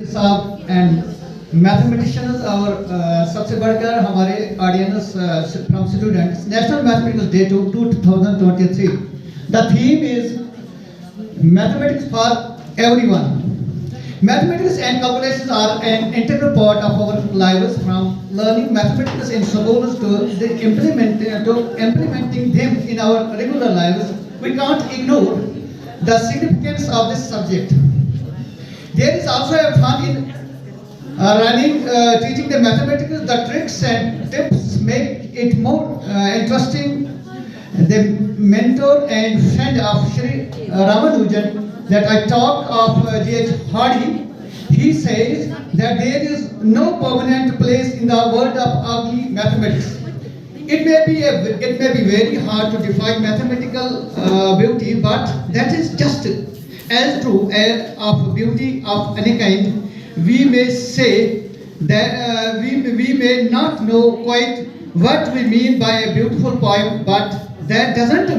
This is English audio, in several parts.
साहब and mathematicians और सबसे बढ़कर हमारे audience from students national mathematics day 2023 the theme is mathematics for everyone. Mathematics and calculations are an integral part of our lives, from learning mathematics in schools to implementing them in our regular lives. We can't ignore the significance of this subject. There is also a fun in teaching the mathematics. The tricks and tips make it more interesting. The mentor and friend of Sri Ramanujan that I talk of G.H. Hardy, he says that there is no permanent place in the world of ugly mathematics. It may be very hard to define mathematical beauty, but that is just as true as of beauty of any kind. We may say that we may not know quite what we mean by a beautiful poem, but that doesn't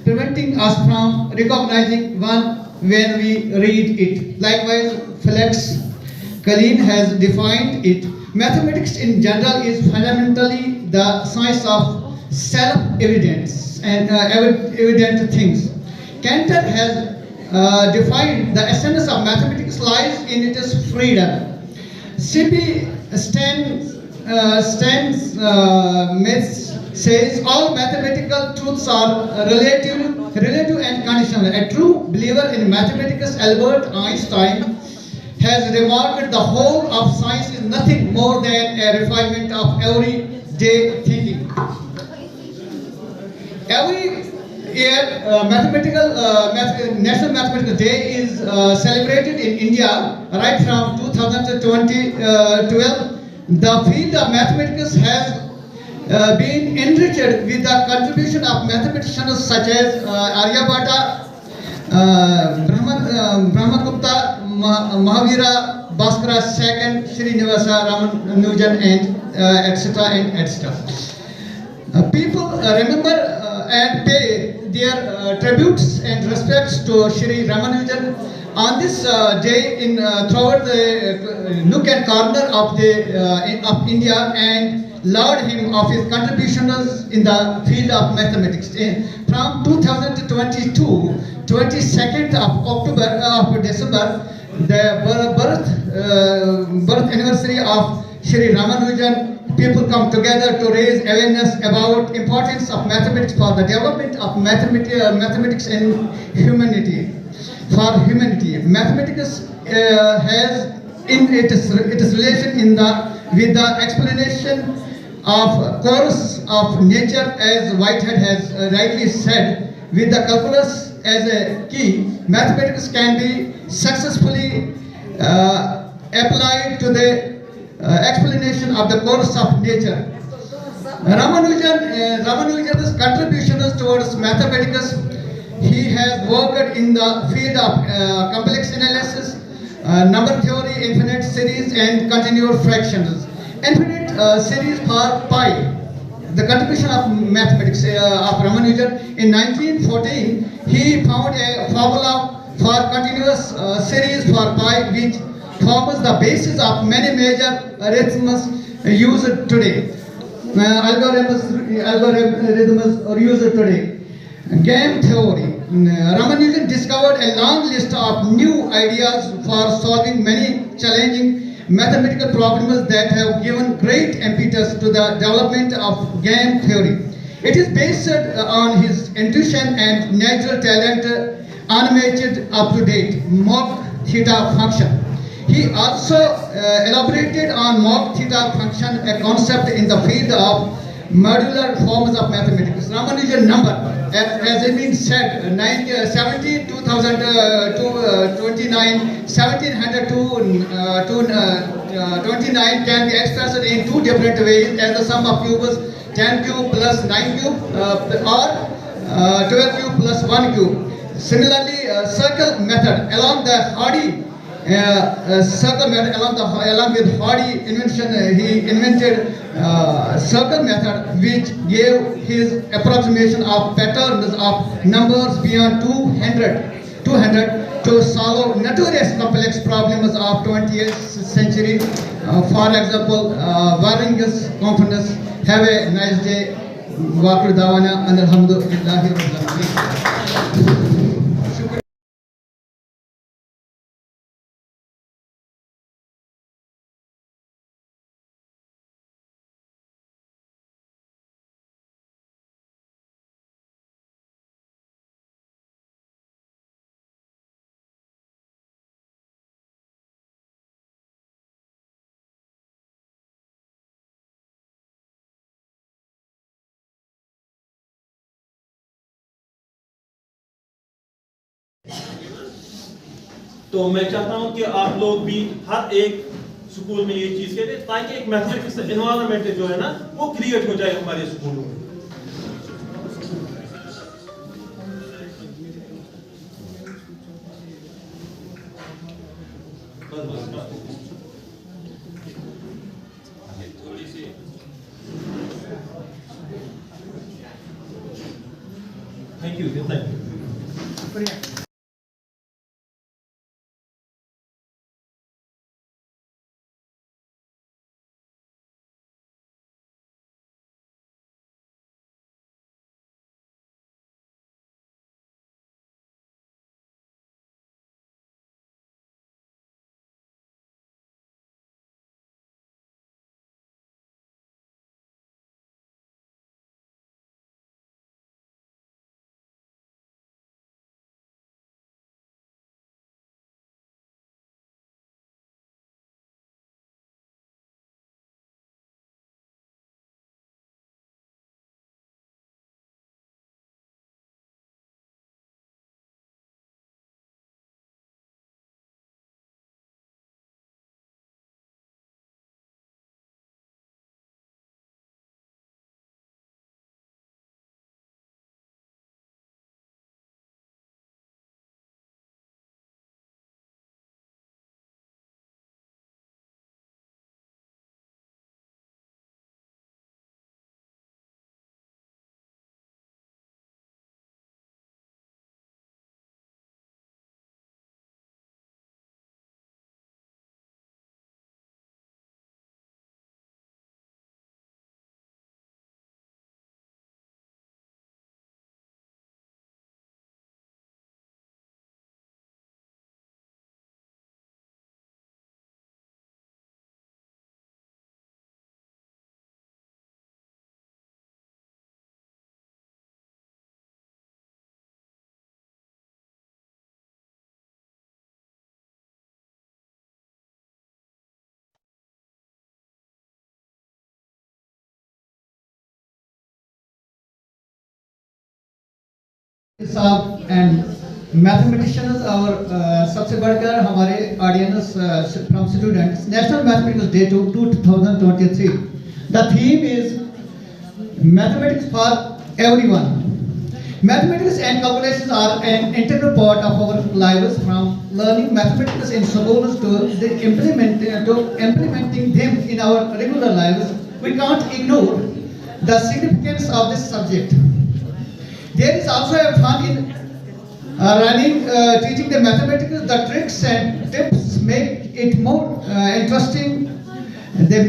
preventing us from recognizing one when we read it. Likewise, Felix Kalin has defined it. Mathematics in general is fundamentally the science of self-evidence and evident things. Cantor has defined the essence of mathematics lies in its freedom. C.P. Stan's myth says all mathematical truths are relative and conditional. A true believer in mathematics, Albert Einstein, has remarked the whole of science is nothing more than a refinement of everyday thinking. Every year, National Mathematical Day is celebrated in India right from 2012. The field of mathematics has been enriched with the contribution of mathematicians such as Aryabhata, Brahmagupta, Mahavira, Bhaskara II, Srinivasa Ramanujan, and etc. and etc. People remember and pay their tributes and respects to Sri Ramanujan on this day in throughout the nook and corner of India, and laud him of his contributions in the field of mathematics. From 2022, 22nd of October of December, the birth anniversary of Sri Ramanujan, people come together to raise awareness about importance of mathematics for the development of mathematics and humanity. For humanity, mathematics has in its relation with the explanation of course of nature, as Whitehead has rightly said. With the calculus as a key, mathematics can be successfully applied to the explanation of the course of nature. Ramanujan's contributions towards mathematics, he has worked in the field of complex analysis, number theory, infinite series, and continual fractions. Infinite series for pi, the contribution of mathematics of Ramanujan. In 1914, he found a formula for continuous series for pi, which forms the basis of many major arithmetics used today. Algorithms are used today. Game theory. Ramanujan discovered a long list of new ideas for solving many challenging mathematical problems that have given great impetus to the development of game theory. It is based on his intuition and natural talent, animated up to date mock theta function. He also elaborated on mock theta function, a concept in the field of modular forms of mathematics. Ramanujan number, as has been said, 17, 2029, 1700 to 29 can be expressed in two different ways, as the sum of cubes 10 cube plus 9 cube or 12 cube plus 1 cube. Similarly, circle method along the Hardy circle method along with Hardy invention, he invented circle method, which gave his approximation of patterns of numbers beyond 200. 200 to solve notorious complex problems of 20th century. For example, Varangus confidence. Have a nice day. Waqur dawana and alhamdulillahi rabbil alamin. तो मैं चाहता हूं कि आप लोग भी हर एक school में ये चीज करें ताकि एक मैथमेटिक्स एनवायरनमेंट जो है ना वो क्रिएट हो जाए हमारे स्कूलों में। थैंक यू शुक्रिया। साहब एंड मैथमेटिशियंस और सबसे बढ़कर हमारे audience from students national mathematics day 2023 the theme is mathematics for everyone. Mathematics and calculations are an integral part of our lives, from learning mathematics in schools to implementing them in our regular lives. We can't ignore the significance of this subject. There is also a fun in teaching the mathematics. The tricks and tips make it more interesting. The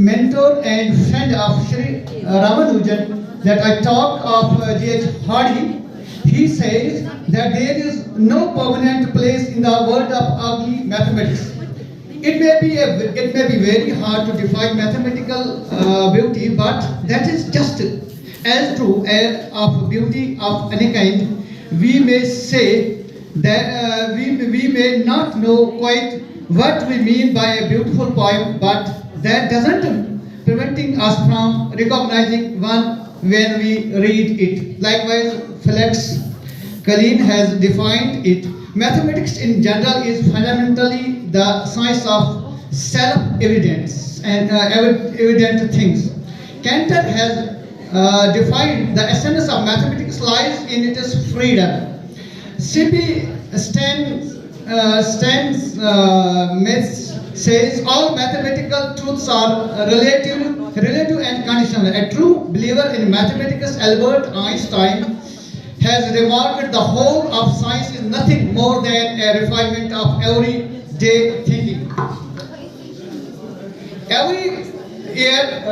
mentor and friend of Sri Ramanujan that I talk of G.H. Hardy, he says that there is no permanent place in the world of ugly mathematics. It may be very hard to define mathematical beauty, but that is just as true of beauty of any kind. We may say that we may not know quite what we mean by a beautiful poem, but that doesn't preventing us from recognizing one when we read it. Likewise, Felix Kalin has defined it. Mathematics in general is fundamentally the science of self-evidence and evident things. Cantor has defined the essence of mathematics lies in its freedom. C.P. Metz says all mathematical truths are relative and conditional. A true believer in mathematics, Albert Einstein, has remarked the whole of science is nothing more than a refinement of everyday thinking. Every year,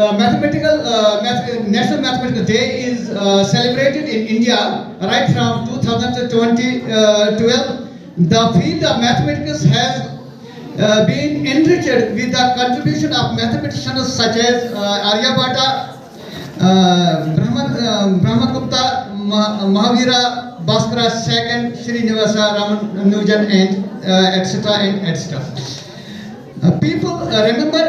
National Mathematical Day is celebrated in India right from 2012. The field of mathematics has been enriched with the contribution of mathematicians such as Aryabhata, Brahmagupta, Mahavira, Bhaskara II, Srinivasa Ramanujan, and etc. and etc. People remember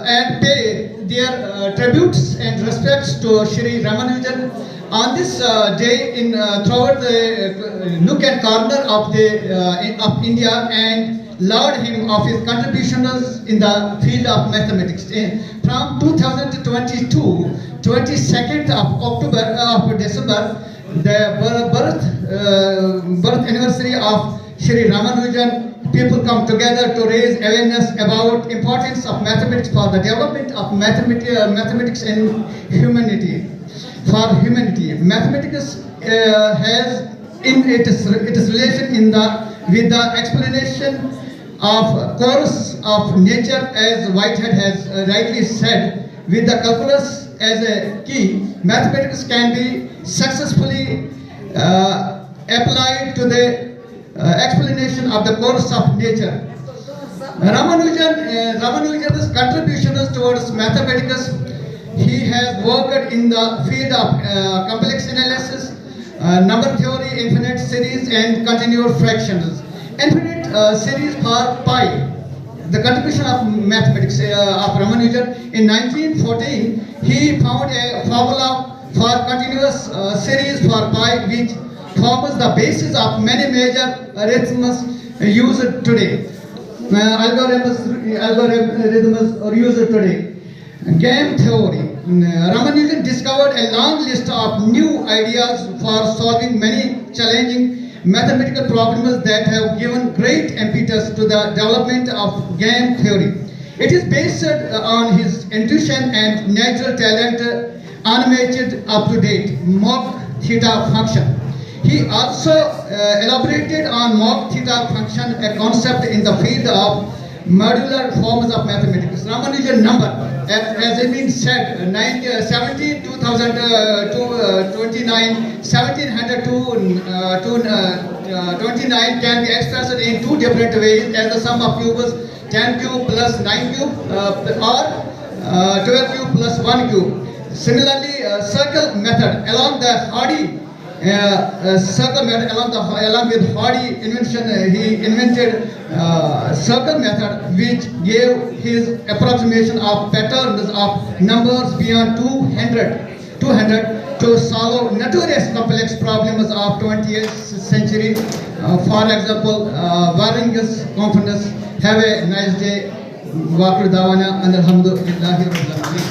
and pay their tributes and respects to Shri Ramanujan on this day in throughout the nook and corner of of India, and laud him of his contributions in the field of mathematics. From 2022, 22nd of October of December, the birth anniversary of Shri Ramanujan, people come together to raise awareness about importance of mathematics for the development of mathematics and humanity. For humanity, mathematics has in its relation with the explanation of course of nature, as Whitehead has rightly said. With the calculus as a key, mathematics can be successfully applied to the explanation of the course of nature. Ramanujan's contributions towards mathematics, he has worked in the field of complex analysis, number theory, infinite series, and continual fractions. Infinite series for pi. The contribution of mathematics of Ramanujan in 1914, he found a formula for continuous series for pi, which forms the basis of many major algorithms used today. Algorithms are used today. Game theory. Ramanujan discovered a long list of new ideas for solving many challenging mathematical problems that have given great impetus to the development of game theory. It is based on his intuition and natural talent, animated up-to-date Mach theta function. He also elaborated on Mach theta function, a concept in the field of modular forms of mathematics. Ramanujan number, as has been said, 17, 2029, 1700 to 29 can be expressed in two different ways, as the sum of cubes 10 cube plus 9 cube or 12 cube plus 1 cube. Similarly, circle method along the Hardy circle method along with Hardy invention, he invented circle method, which gave his approximation of patterns of numbers beyond 200 to solve notorious complex problems of 20th century. For example, Waringus confidence. Have a nice day. Waqru dawana and alhamdulillahi rabbil alamin.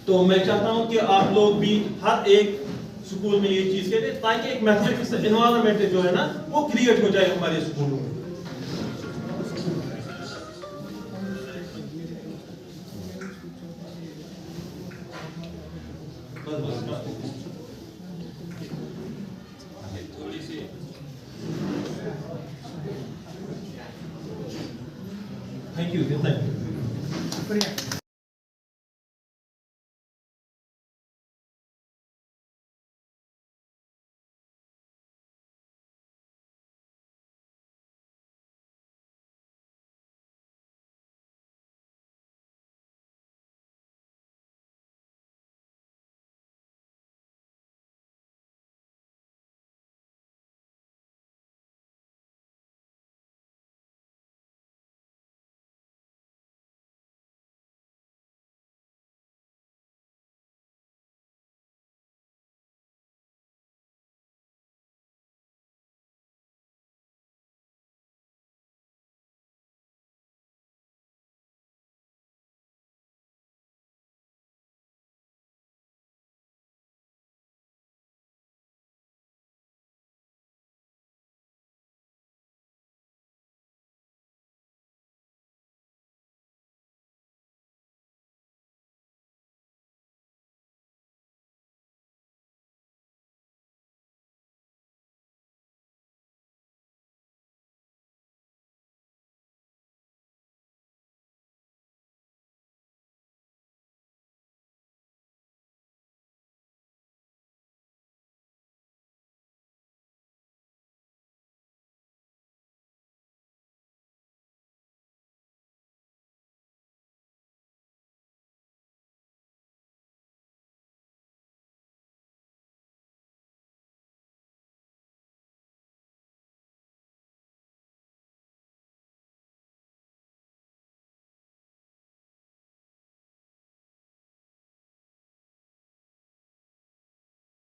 तो मैं चाहता हूं कि आप लोग भी हर एक school में ये चीज कहते हैं, ताकि एक मैथमेटिक्स एनवायरनमेंट जो है ना वो क्रिएट हो जाए हमारे स्कूलों में। Thank you.